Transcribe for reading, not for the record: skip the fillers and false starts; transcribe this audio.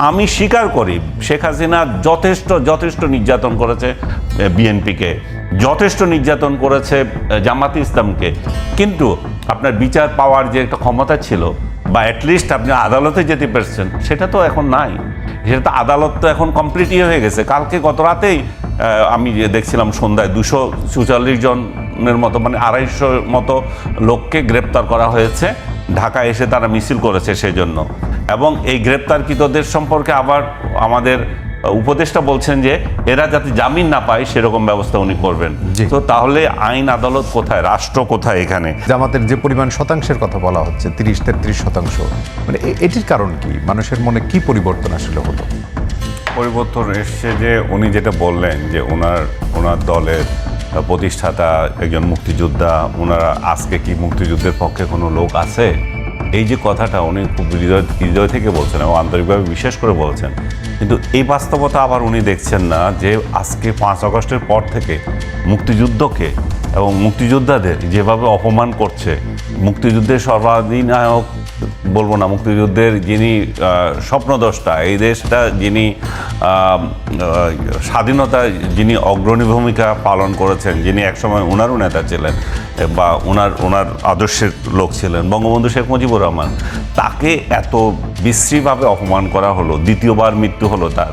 আমি স্বীকার করি শেখ হাসিনা যথেষ্ট নির্যাতন করেছে বিএনপিকে, যথেষ্ট নির্যাতন করেছে জামাতে ইসলামকে, কিন্তু আপনার বিচার পাওয়ার যে একটা ক্ষমতা ছিল বা অ্যাটলিস্ট আপনি আদালতে যেতে পারছেন, সেটা তো এখন নাই। সেটা তো আদালত তো এখন কমপ্লিটই হয়ে গেছে। কালকে গত রাতেই আমি দেখছিলাম সন্ধ্যায় 244 জনের মতো, মানে 250 মতো লোককে গ্রেপ্তার করা হয়েছে। ঢাকায় এসে তারা মিছিল করেছে সেজন্য। এবং এই গ্রেপ্তারকৃতদের সম্পর্কে আবার আমাদের উপদেষ্টা বলছেন যে এরা যাতে জামিন না পায় সেরকম ব্যবস্থা উনি করবেন। তো তাহলে আইন আদালত কোথায়, রাষ্ট্র কোথায় এখানে? জামাতের যে পরিমাণ শতাংশের কথা বলা হচ্ছে 30-33%, মানে এটির কারণ কি? মানুষের মনে কি পরিবর্তন আসলে হতো? পরিবর্তন এসছে যে উনি যেটা বললেন যে ওনার দলের প্রতিষ্ঠাতা একজন মুক্তিযোদ্ধা, ওনারা আজকে কি মুক্তিযুদ্ধের পক্ষে কোনো লোক আছে? এই যে কথাটা উনি খুব হৃদয় থেকে বলছেন এবং আন্তরিকভাবে বিশ্বাস করে বলছেন, কিন্তু এই বাস্তবতা আবার উনি দেখছেন না যে আজকে 5 আগস্টের পর থেকে মুক্তিযুদ্ধকে এবং মুক্তিযোদ্ধাদের যেভাবে অপমান করছে, মুক্তিযুদ্ধের সর্বাধিনায়ক বলবো না, মুক্তিযুদ্ধের যিনি স্বপ্নদ্রষ্টা, এই দেশটা যিনি স্বাধীনতা যিনি অগ্রণী ভূমিকা পালন করেছেন, যিনি একসময় ওনারও নেতা ছিলেন বা ওনার আদর্শের লোক ছিলেন, বঙ্গবন্ধু শেখ মুজিবুর রহমান, তাকে এত বিশ্রীভাবে অপমান করা হলো, দ্বিতীয়বার মৃত্যু হলো তার।